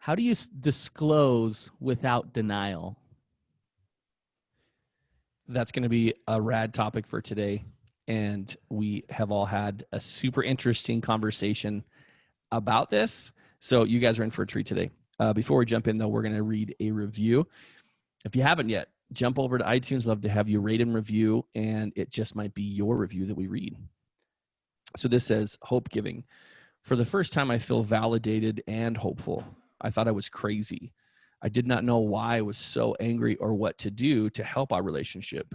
How do you disclose without denial? That's going to be a rad topic for today. And we have all had a super interesting conversation about this. So you guys are in for a treat today. Before we jump in, though, we're going to read a review. If you haven't yet, jump over to iTunes. Love to have you rate and review, and it just might be your review that we read. So this says, Hope Giving. For the first time, I feel validated and hopeful. I thought I was crazy. I did not know why I was so angry or what to do to help our relationship.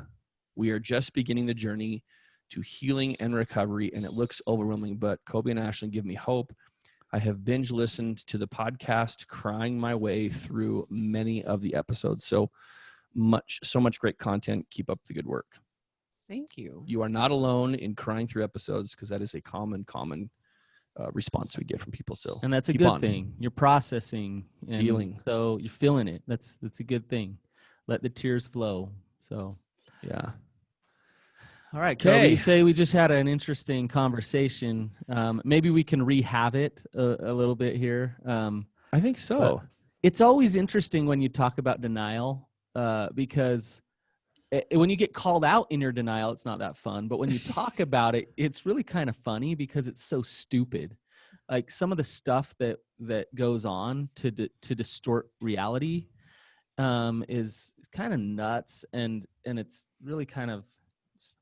We are just beginning the journey to healing and recovery, and it looks overwhelming, but Coby and Ashlynn give me hope. I have binge listened to the podcast, crying my way through many of the episodes. So much great content. Keep up the good work. Thank you. You are not alone in crying through episodes, because that is a common response we get from people. So, and that's a good thing. You're processing and feeling. So you're feeling it. That's a good thing. Let the tears flow. So yeah. All right, Coby, you say we just had an interesting conversation. Maybe we can rehab it a little bit here. I think so. It's always interesting when you talk about denial, because when you get called out in your denial, it's not that fun. But when you talk about it, it's really kind of funny because it's so stupid. Like some of the stuff that goes on to distort reality is kind of nuts, and it's really kind of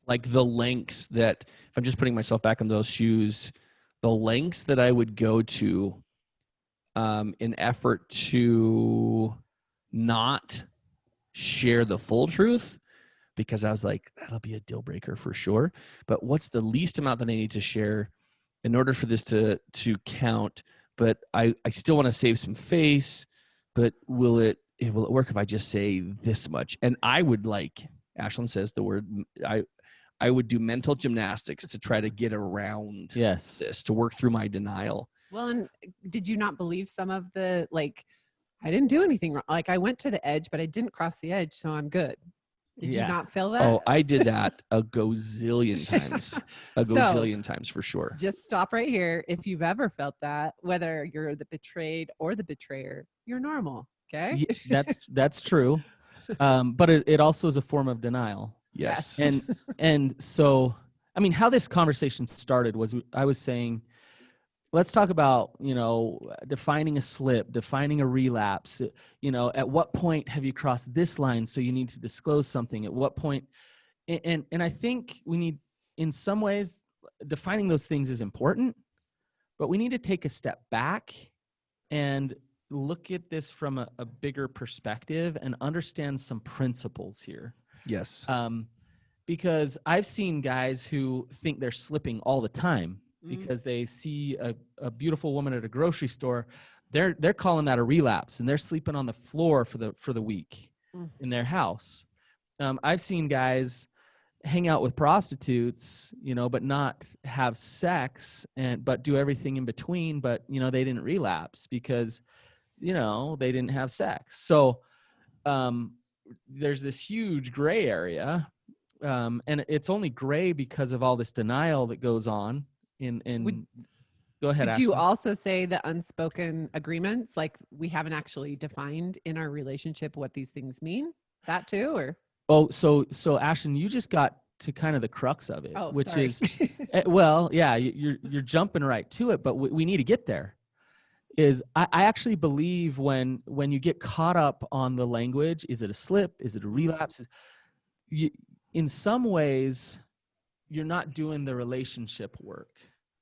like the lengths that, if I'm just putting myself back in those shoes, the lengths that I would go to in effort to not share the full truth, because I was like, that'll be a deal breaker for sure. But what's the least amount that I need to share in order for this to count? But I still want to save some face, but will it work if I just say this much? And I would, like Ashlynn says the word, I would do mental gymnastics to try to get around this, to work through my denial. Well, and did you not believe some of the, like, I didn't do anything wrong. Like, I went to the edge, but I didn't cross the edge, so I'm good. Did you not feel that? Oh, I did that a gazillion times. Gazillion times for sure. Just stop right here. If you've ever felt that, whether you're the betrayed or the betrayer, you're normal. Okay? Yeah, that's true. But it also is a form of denial. Yes. And so, I mean, how this conversation started was I was saying, let's talk about, defining a slip, defining a relapse. At what point have you crossed this line? So you need to disclose something. At what point? And I think we need, in some ways, defining those things is important, but we need to take a step back and look at this from a bigger perspective and understand some principles here. Yes. Because I've seen guys who think they're slipping all the time because they see a beautiful woman at a grocery store. They're calling that a relapse, and they're sleeping on the floor for the week in their house. I've seen guys hang out with prostitutes, but not have sex but do everything in between, but they didn't relapse because they didn't have sex. So there's this huge gray area, and it's only gray because of all this denial that goes on. Go ahead, Would Ashlynn. you also say the unspoken agreements, like we haven't actually defined in our relationship what these things mean? That too, or? Oh, so Ashlynn, you just got to kind of the crux of it, which sorry. is, well, yeah, you're jumping right to it, but we need to get there. I actually believe when you get caught up on the language, is it a slip? Is it a relapse? In some ways, you're not doing the relationship work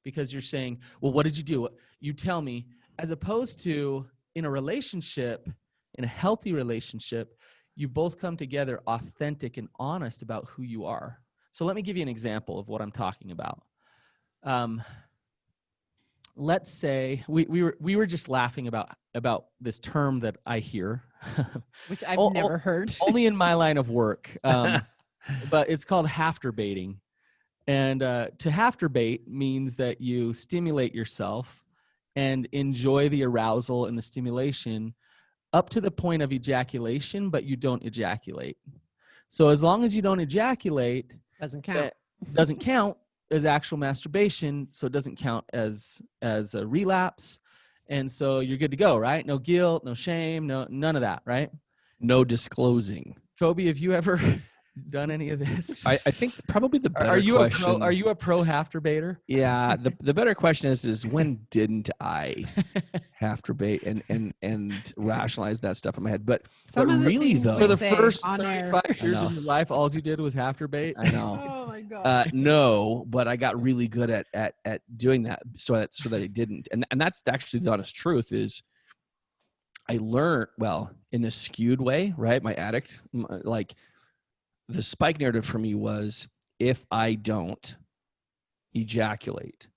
because you're saying, well, what did you do? You tell me, as opposed to in a relationship, in a healthy relationship, you both come together authentic and honest about who you are. So let me give you an example of what I'm talking about. Let's say we were just laughing about this term that I hear, which I've never heard, only in my line of work. But it's called hafter-baiting. And to hafter-bait means that you stimulate yourself and enjoy the arousal and the stimulation up to the point of ejaculation, but you don't ejaculate. So as long as you don't ejaculate, doesn't count as actual masturbation, so it doesn't count as a relapse. And so you're good to go, right? No guilt, no shame, none of that, right? No disclosing. Coby, have you ever done any of this? I think probably the better Are you question. are you a pro half debater? Yeah, the better question is when didn't I have to debate and rationalize that stuff in my head? But Some of the really things though, we For the say first on air. 35 years I of know. your life, all you did was half debate. I know. Oh my god. No, but I got really good at doing that so that I didn't. And that's actually the honest truth is I learned, well, in a skewed way, right? My addict, like the spike narrative for me was if I don't ejaculate,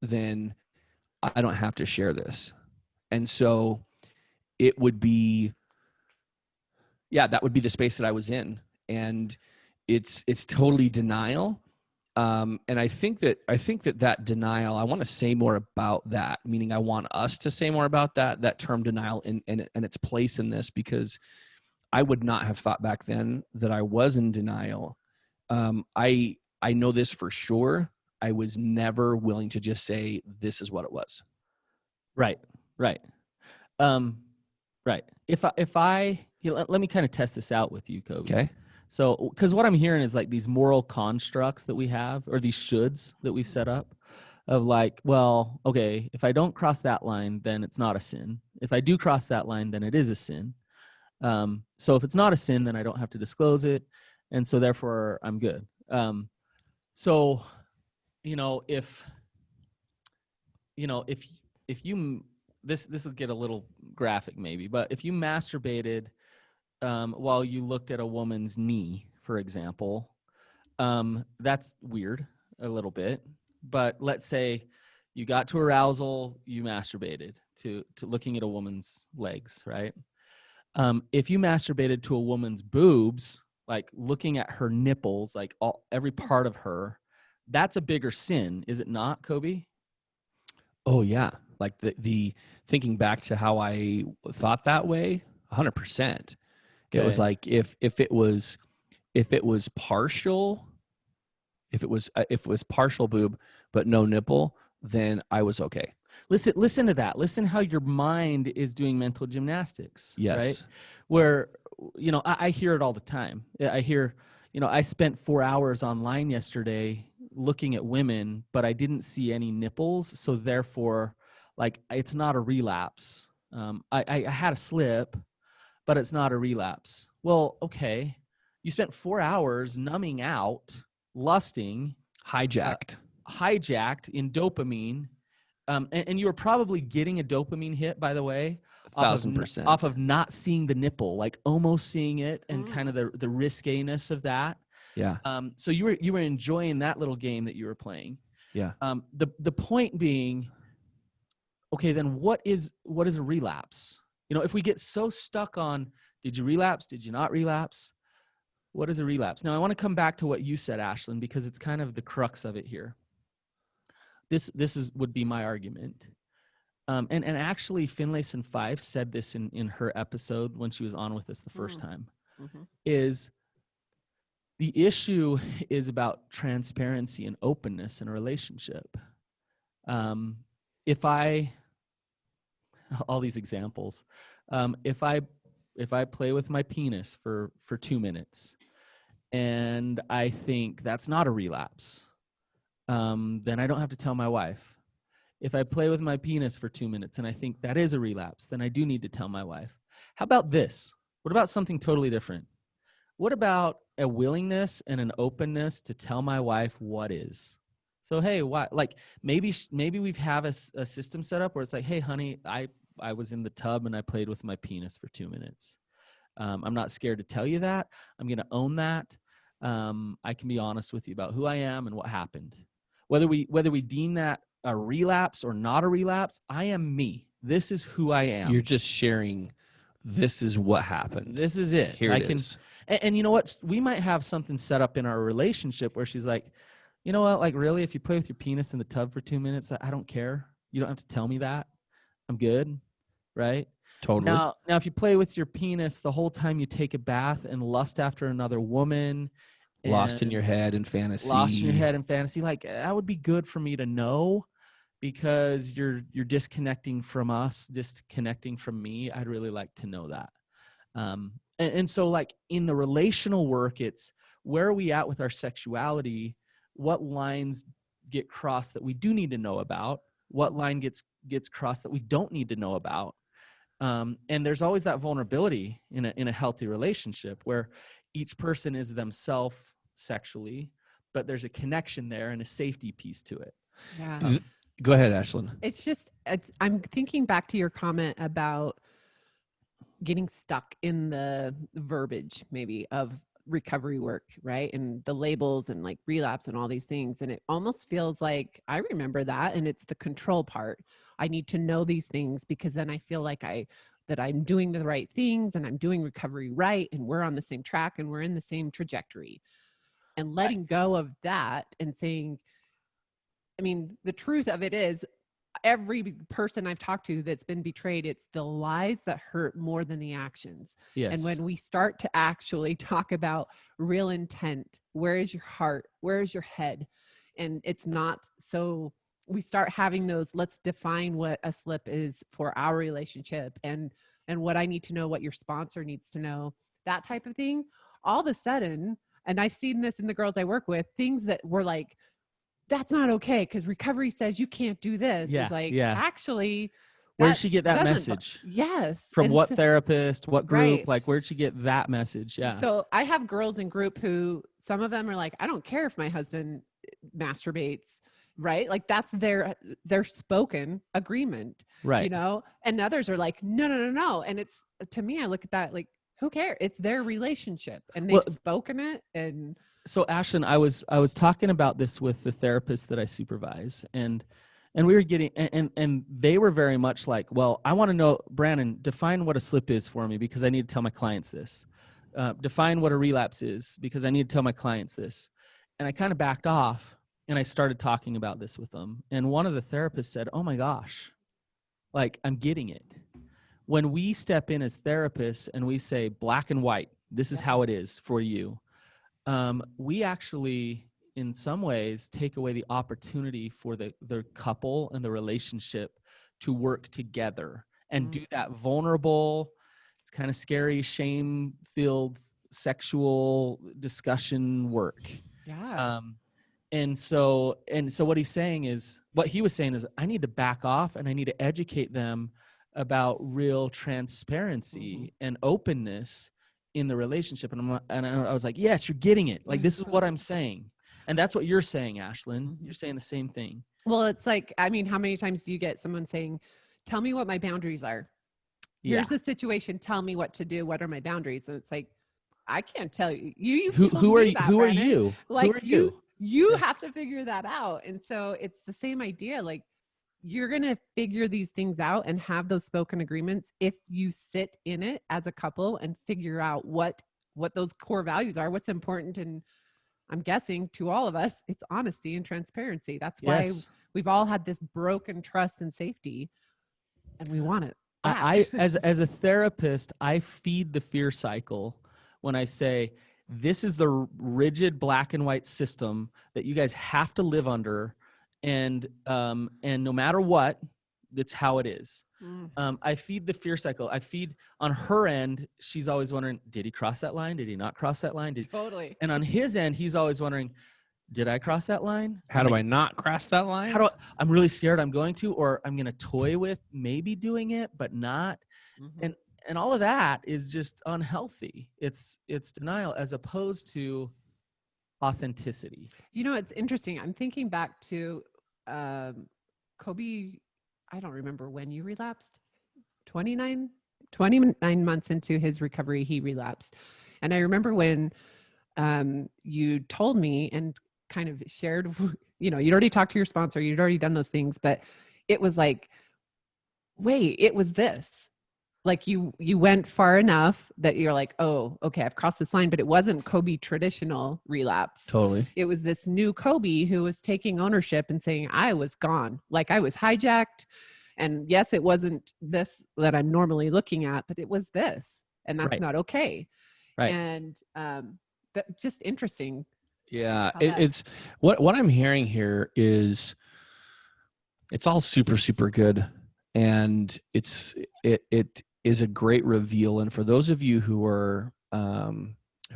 then I don't have to share this. And so it would be, yeah, that would be the space that I was in. And it's totally denial. And I think that denial, I want to say more about that, meaning I want us to say more about that term denial and its place in this, because I would not have thought back then that I was in denial. I know this for sure. I was never willing to just say, this is what it was. Right. Right. Right. Let me kind of test this out with you, Coby. Okay. So, because what I'm hearing is like these moral constructs that we have, or these shoulds that we've set up of like, well, okay, if I don't cross that line, then it's not a sin. If I do cross that line, then it is a sin. So if it's not a sin, then I don't have to disclose it. And so therefore I'm good. So, if you, this will get a little graphic maybe, but if you masturbated while you looked at a woman's knee, for example, that's weird a little bit. But let's say you got to arousal, you masturbated to looking at a woman's legs, right? If you masturbated to a woman's boobs, like looking at her nipples, like every part of her, that's a bigger sin, is it not, Coby? Oh yeah. Like the thinking back to how I thought that way, 100%. It was like if it was partial, if it was partial boob but no nipple, then I was okay. Listen to that. Listen how your mind is doing mental gymnastics. Yes. Right? Where, I hear it all the time. I hear, I spent 4 hours online yesterday looking at women, but I didn't see any nipples. So therefore, like, it's not a relapse. I had a slip, but it's not a relapse. Well, okay. You spent 4 hours numbing out, lusting, Hijacked in dopamine. And you were probably getting a dopamine hit, by the way, 1,000% off of not seeing the nipple, like almost seeing it, and kind of the risqueness of that. Yeah. So you were enjoying that little game that you were playing. Yeah. The point being, okay, then what is a relapse? If we get so stuck on, did you relapse? Did you not relapse? What is a relapse? Now, I want to come back to what you said, Ashlynn, because it's kind of the crux of it here. This would be my argument. And actually, Finlayson Fife said this in her episode when she was on with us the first time, is the issue is about transparency and openness in a relationship. All these examples, if I play with my penis for 2 minutes and I think that's not a relapse, then I don't have to tell my wife. If I play with my penis for 2 minutes and I think that is a relapse, then I do need to tell my wife. How about this? What about something totally different? What about a willingness and an openness to tell my wife what is? So, hey, why? Like maybe we have a system set up where it's like, hey, honey, I was in the tub and I played with my penis for 2 minutes. I'm not scared to tell you that. I'm going to own that. I can be honest with you about who I am and what happened. Whether we deem that a relapse or not a relapse, I am me. This is who I am. You're just sharing, this is what happened. This is it. Here it is. And you know what? We might have something set up in our relationship where she's like, you know what? Like, really, if you play with your penis in the tub for 2 minutes, I don't care. You don't have to tell me that. I'm good. Right? Totally. Now, if you play with your penis the whole time you take a bath and lust after another woman, lost in your head and fantasy. Like, that would be good for me to know. because you're disconnecting from us, disconnecting from me. I'd really like to know that. And so like in the relational work, it's where are we at with our sexuality? What lines get crossed that we do need to know about? What line gets crossed that we don't need to know about? And there's always that vulnerability in a healthy relationship where each person is themselves sexually, but there's a connection there and a safety piece to it. Yeah. Go ahead, Ashlynn. I'm thinking back to your comment about getting stuck in the verbiage maybe of recovery work, right? And the labels and like relapse and all these things. And it almost feels like I remember that. And it's the control part. I need to know these things because then I feel like that I'm doing the right things and I'm doing recovery right. And we're on the same track and we're in the same trajectory. And letting go of that and saying, I mean, the truth of it is every person I've talked to that's been betrayed, it's the lies that hurt more than the actions. Yes. And when we start to actually talk about real intent, where is your heart? Where is your head? And it's not so we start having those, let's define what a slip is for our relationship and what I need to know, what your sponsor needs to know, that type of thing. All of a sudden, and I've seen this in the girls I work with, things that were like, that's not okay because recovery says you can't do this. Yeah, It's like, yeah. actually, Where'd she get that doesn't message? Yes. From And what so- therapist, what group? Right. Like, where'd she get that message? Yeah. So I have girls in group who, some of them are like, I don't care if my husband masturbates, right? Like that's their spoken agreement, Right. you know? And others are like, no. And it's, to me, I look at that like, who cares? It's their relationship and they've spoken it. And so Ashlynn, I was talking about this with the therapist that I supervise, and we were getting, and they were very much like, well, I want to know, Brannon, define what a slip is for me because I need to tell my clients this. Define what a relapse is because I need to tell my clients this. And I kind of backed off and I started talking about this with them. And one of the therapists said, oh my gosh, like I'm getting it. When we step in as therapists and we say black and white, this is how it is for you. We actually, in some ways, take away the opportunity for the couple and the relationship to work together and do that vulnerable, it's kind of scary, shame-filled sexual discussion work. yeah. And so what he was saying is I need to back off and I need to educate them about real transparency and openness in the relationship. And I was like, yes, you're getting it. Like, this is what I'm saying. And that's what you're saying, Ashlynn. You're saying the same thing. Well, it's like, I mean, how many times do you get someone saying, tell me what my boundaries are? Here's the situation. Tell me what to do. What are my boundaries? And it's like, I can't tell you. Who are you? Like, who are you? You have to figure that out. And so it's the same idea. Like, you're going to figure these things out and have those spoken agreements if you sit in it as a couple and figure out what those core values are, what's important. And I'm guessing to all of us, it's honesty and transparency. That's why we've all had this broken trust and safety, and we want it back. I as a therapist, I feed the fear cycle when I say, this is the rigid black and white system that you guys have to live under. And no matter what, that's how it is. I feed the fear cycle. I feed on her end. She's always wondering, did he cross that line? Did he not cross that line? Totally. And on his end, he's always wondering, did I cross that line? How do I not cross that line? I'm really scared I'm going to, or I'm going to toy with maybe doing it, but not. And all of that is just unhealthy. It's denial as opposed to authenticity. You know, it's interesting. I'm thinking back to Coby. I don't remember when you relapsed. 29 months into his recovery, he relapsed. And I remember when you told me and kind of shared, you know, you'd already talked to your sponsor, you'd already done those things, but it was like, wait, it was this. Like you went far enough that you're like, oh, okay, I've crossed this line, but it wasn't Coby traditional relapse. Totally. It was this new Coby who was taking ownership and saying, I was gone. Like I was hijacked. And yes, it wasn't this that I'm normally looking at, but it was this, and that's not okay. Right. And that just interesting. Yeah. It's what I'm hearing here is It's all super, super good. And it is a great reveal. And for those of you who are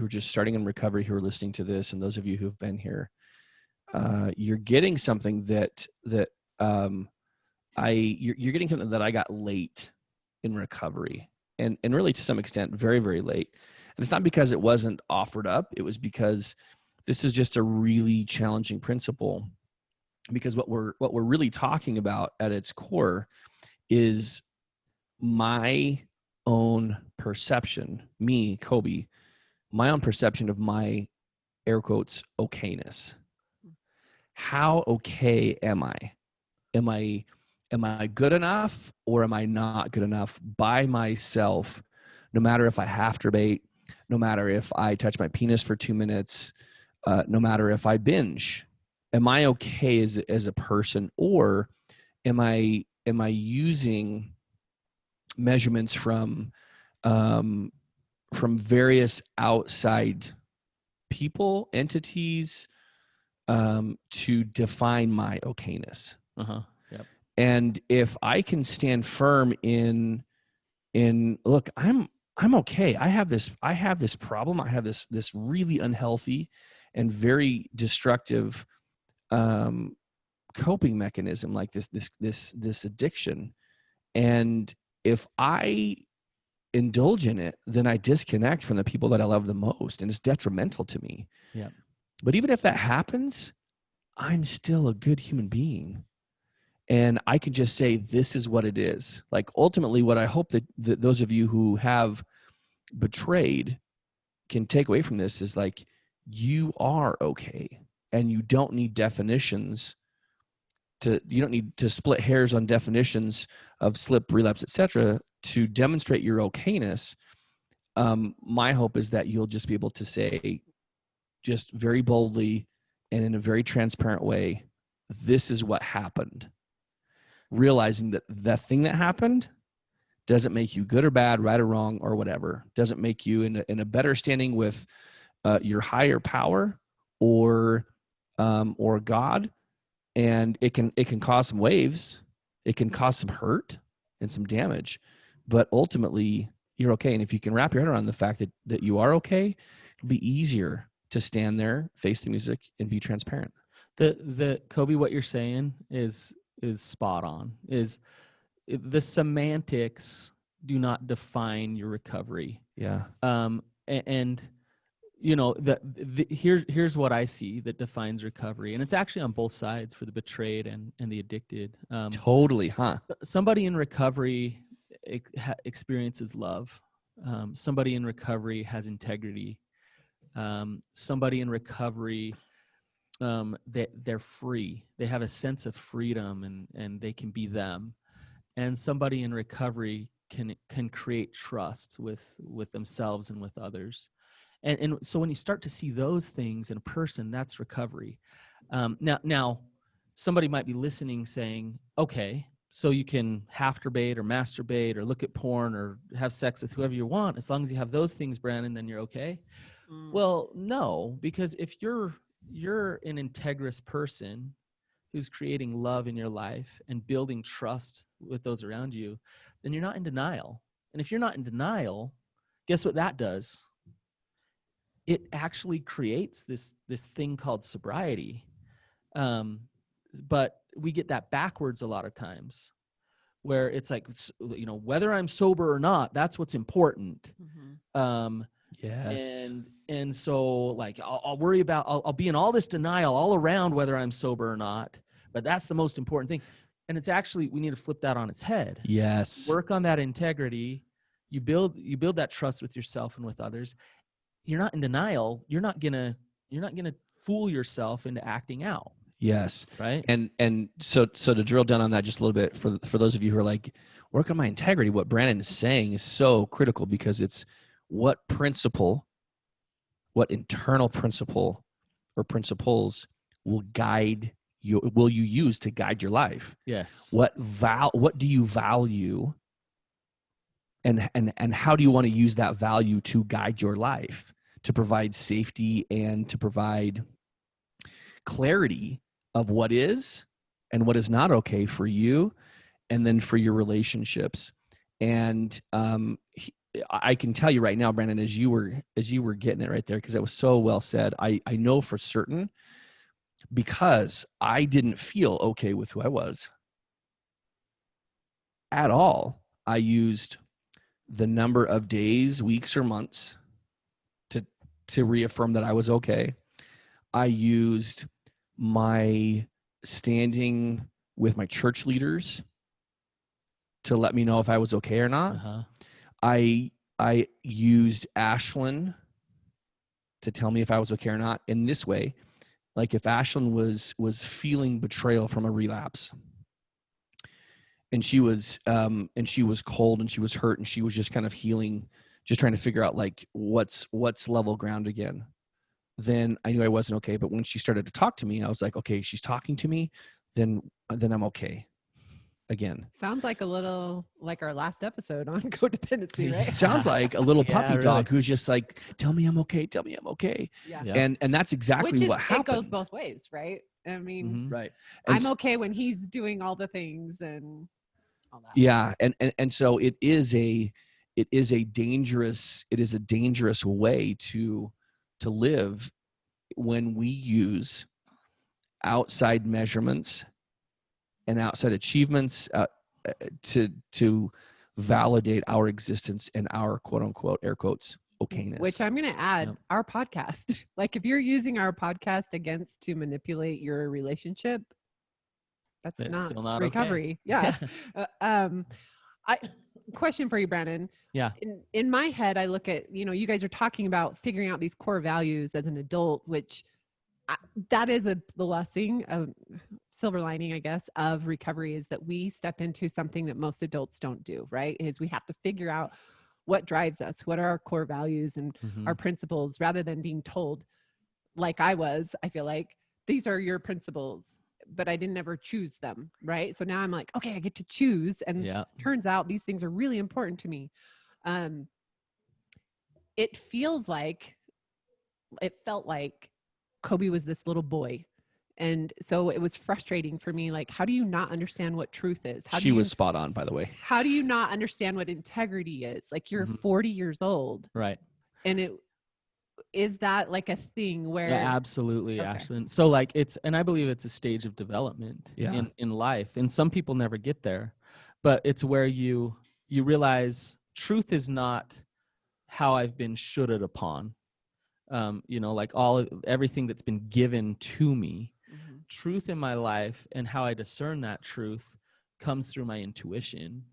just starting in recovery, who are listening to this, and those of you who've been here, you're getting something you're getting something that I got late in recovery, and really to some extent very, very late. And it's not because it wasn't offered up. It was because this is just a really challenging principle, because what we're really talking about at its core is my own perception, me, Coby, my own perception of my air quotes okayness. How okay am I? Am I good enough, or am I not good enough by myself? No matter if I masturbate, no matter if I touch my penis for 2 minutes, no matter if I binge, am I okay as a person, or am I using measurements from various outside people, entities, to define my okayness? Yep. And if I can stand firm in look, I'm okay. I have this problem. I have this really unhealthy and very destructive coping mechanism, like this addiction. And if I indulge in it, then I disconnect from the people that I love the most, and it's detrimental to me. Yeah. But even if that happens, I'm still a good human being. And I can just say, this is what it is. Like, ultimately, what I hope that those of you who have betrayed can take away from this is, like, you are okay. And you don't need definitions you don't need to split hairs on definitions of slip, relapse, etc., to demonstrate your okayness. My hope is that you'll just be able to say, just very boldly and in a very transparent way, this is what happened. Realizing that the thing that happened doesn't make you good or bad, right or wrong, or whatever. Doesn't make you in a better standing with your higher power or God. And it can cause some waves. It can cause some hurt and some damage, but ultimately you're okay. And if you can wrap your head around the fact that you are okay, it'll be easier to stand there, face the music, and be transparent. The Coby, what you're saying is spot on. Is the semantics do not define your recovery. Yeah. And you know, here's what I see that defines recovery, and it's actually on both sides, for the betrayed and the addicted. Totally, huh? Somebody in recovery experiences love. Somebody in recovery has integrity. Somebody in recovery, they're free. They have a sense of freedom, and they can be them. And somebody in recovery can create trust with themselves and with others. And so when you start to see those things in a person, that's recovery. Now, somebody might be listening saying, okay, so you can masturbate or look at porn or have sex with whoever you want. As long as you have those things, Brannon, then you're okay. Well, no, because if you're an integrous person who's creating love in your life and building trust with those around you, then you're not in denial. And if you're not in denial, guess what that does? It actually creates this thing called sobriety. But we get that backwards a lot of times, where it's like, you know, whether I'm sober or not, that's what's important. Yes. And so, like, I'll worry about, I'll be in all this denial all around whether I'm sober or not, but that's the most important thing. And it's actually, we need to flip that on its head. Yes. Work on that integrity. You build that trust with yourself and with others. You're not in denial. You're not gonna fool yourself into acting out. Yes. Right. And so to drill down on that just a little bit, for those of you who are like, work on my integrity, what Brannon is saying is so critical, because it's what internal principle or principles will you use to guide your life? Yes. What do you value? And how do you want to use that value to guide your life, to provide safety and to provide clarity of what is and what is not okay for you, and then for your relationships. And I can tell you right now, Brandon, as you were getting it right there, because it was so well said, I know for certain, because I didn't feel okay with who I was at all. I used the number of days, weeks, or months to reaffirm that I was okay. I used my standing with my church leaders to let me know if I was okay or not. Uh-huh. I used Ashlynn to tell me if I was okay or not in this way. Like if Ashlynn was feeling betrayal from a relapse, and she was cold and she was hurt and she was just kind of healing, just trying to figure out like what's level ground again, then I knew I wasn't okay. But when she started to talk to me, I was like, okay, she's talking to me, then I'm okay again. Sounds like a little like our last episode on codependency, right? It sounds like a little Yeah, puppy really. dog who's just like, tell me I'm okay, tell me I'm okay. Yeah. Yeah. And that's exactly Which is, what happened. it goes both ways, right? I mean, Mhm. Right. And I'm okay when he's doing all the things and all that. yeah, and so it is a dangerous way to live when we use outside measurements and outside achievements to validate our existence and our quote unquote air quotes okayness. Which I'm going to add, Yep. our podcast. Like if you're using our podcast to manipulate your relationship, that's It's not still not okay. recovery. Yeah. I question for you, Brannon. Yeah. In my head, I look at, you guys are talking about figuring out these core values as an adult, which that is the blessing, of silver lining, I guess, of recovery, is that we step into something that most adults don't do, right? Is we have to figure out what drives us, what are our core values and Mhm. our principles, rather than being told, like I feel like these are your principles, but I didn't ever choose them, right? So now I'm like, okay, I get to choose. And Yeah. turns out these things are really important to me. It felt like Coby was this little boy. And so it was frustrating for me. Like, how do you not understand what truth is? She was spot on, by the way. How do you not understand what integrity is? Like, you're Mhm. 40 years old. Right. And is that like a thing where? Yeah, absolutely, Okay. Ashlynn. So like and I believe it's a stage of development Yeah. in life. And some people never get there, but it's where you realize truth is not how I've been shoulded upon. Like everything that's been given to me. Mhm. Truth in my life and how I discern that truth comes through my intuition.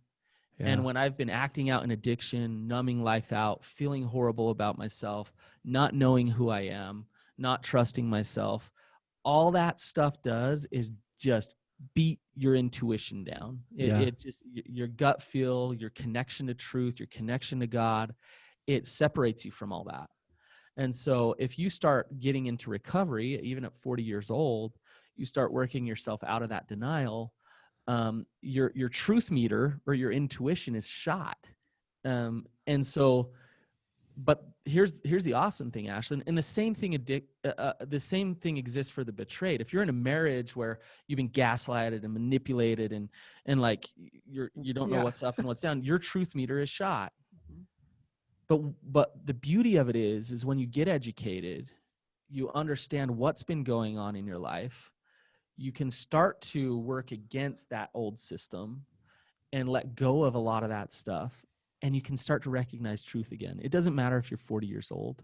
And when I've been acting out in addiction, numbing life out, feeling horrible about myself, not knowing who I am, not trusting myself, all that stuff does is just beat your intuition down. It just, your gut feel, your connection to truth, your connection to God, it separates you from all that. And so if you start getting into recovery, even at 40 years old, you start working yourself out of that denial, your truth meter or your intuition is shot. And so, but here's the awesome thing, Ashlynn, and the same thing exists for the betrayed. If you're in a marriage where you've been gaslighted and manipulated and like you don't know Yeah. what's up and what's down, your truth meter is shot. Mhm. But the beauty of it is when you get educated, you understand what's been going on in your life. You can start to work against that old system and let go of a lot of that stuff. And you can start to recognize truth again. It doesn't matter if you're 40 years old.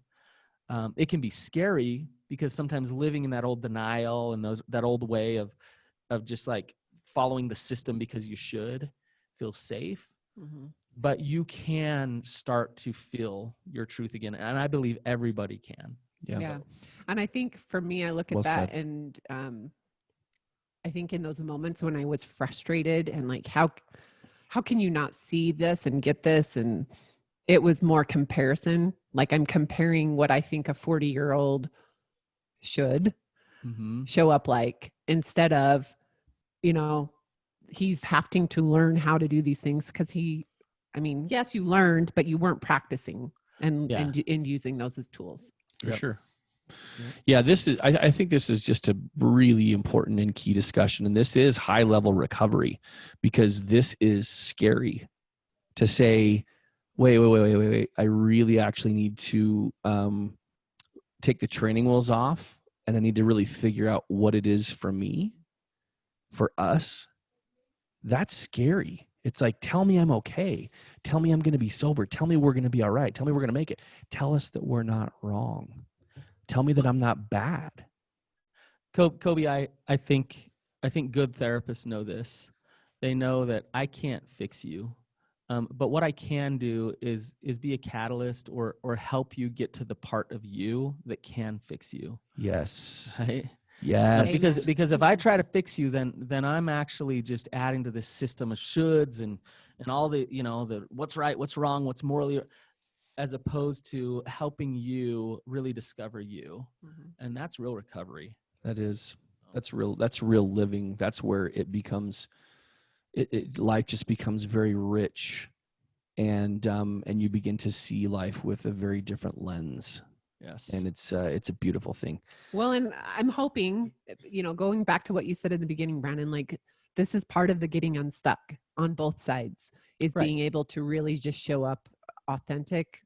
It can be scary because sometimes living in that old denial and that old way of just like following the system because you should feels safe. Mhm. But you can start to feel your truth again. And I believe everybody can. Yeah. Yeah. And I think for me, I look at Well that said. and I think in those moments when I was frustrated and like, how can you not see this and get this? And it was more comparison. Like I'm comparing what I think a 40-year-old should Mm-hmm. show up like, instead of, he's having to learn how to do these things because yes, you learned, but you weren't practicing and Yeah. and using those as tools. For Yep. sure. Yeah, I think this is just a really important and key discussion. And this is high level recovery, because this is scary to say, wait. I really actually need to take the training wheels off, and I need to really figure out what it is for me, for us. That's scary. It's like, tell me I'm okay. Tell me I'm going to be sober. Tell me we're going to be all right. Tell me we're going to make it. Tell us that we're not wrong. Tell me that I'm not bad. Coby, I think good therapists know this. They know that I can't fix you, but what I can do is be a catalyst or help you get to the part of you that can fix you. Yes. Right? Yes. Because if I try to fix you, then I'm actually just adding to this system of shoulds and all the the what's right, what's wrong, what's morally, as opposed to helping you really discover you. And that's real recovery. That's real living. That's where it becomes life just becomes very rich, and you begin to see life with a very different lens. Yes. And it's a beautiful thing. Well, and I'm hoping, going back to what you said in the beginning, Brannon, like this is part of the getting unstuck on both sides, is being able to really just show up authentic,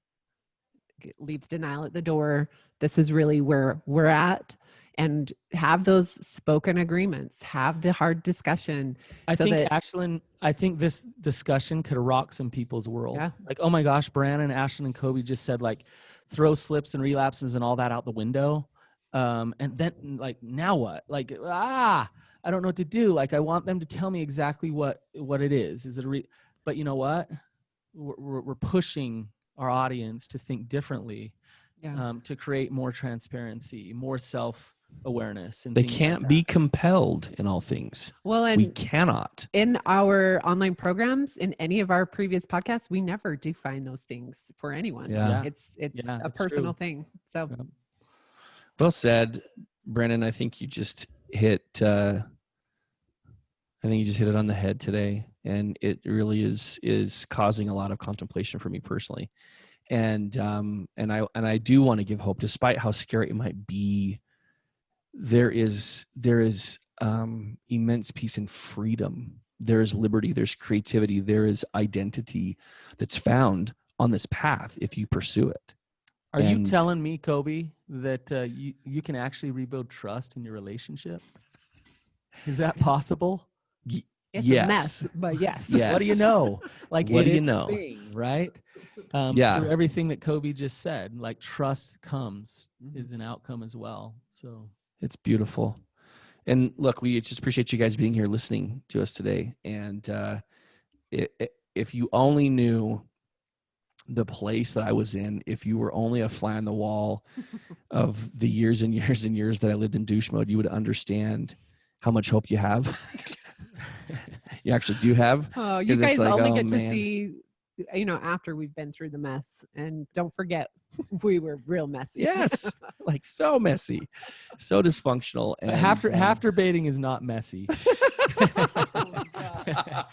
leave denial at the door. This is really where we're at, and have those spoken agreements, have the hard discussion. I think this discussion could rock some people's world. Yeah. Like, oh my gosh, Brannon, Ashlynn, and Coby just said, like, throw slips and relapses and all that out the window. And then, like, now what? Like, I don't know what to do. Like, I want them to tell me exactly what it is. Is it but you know what? We're pushing our audience to think differently, to create more transparency, more self-awareness. And they can't be compelled in all things. Well, and we cannot. In our online programs, in any of our previous podcasts, we never define those things for anyone. Yeah. It's a personal thing. So well said, Brannon. I think you just hit it on the head today, and it really is causing a lot of contemplation for me personally. And I do want to give hope, despite how scary it might be. There is immense peace and freedom. There is liberty. There's creativity. There is identity that's found on this path if you pursue it. Are you telling me, Coby, that you can actually rebuild trust in your relationship? Is that possible? it's yes. a mess, but yes. Yes. What do you know? Like, what do you know? Right? Yeah. Through everything that Coby just said, like, trust comes is an outcome as well. So it's beautiful. And look, we just appreciate you guys being here listening to us today. And if you only knew the place that I was in, if you were only a fly on the wall of the years and years and years that I lived in douche mode, you would understand how much hope you have. You actually do have. Oh, you guys only get to see, after we've been through the mess. And don't forget, we were real messy. Yes, like so messy, so dysfunctional. And after baiting is not messy. Oh my God.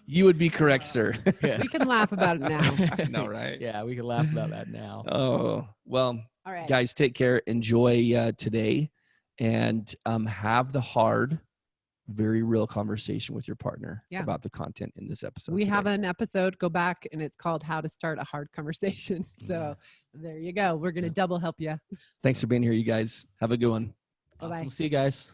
You would be correct, sir. Yes. We can laugh about it now. No, right? Yeah, we can laugh about that now. Oh, well, all right, guys, take care. Enjoy today, and have the hard, very real conversation with your partner about the content in this episode. We have an episode, go back, and it's called How to Start a Hard Conversation. So there you go. We're going to double help you. Thanks for being here, you guys. Have a good one. Awesome. See you guys.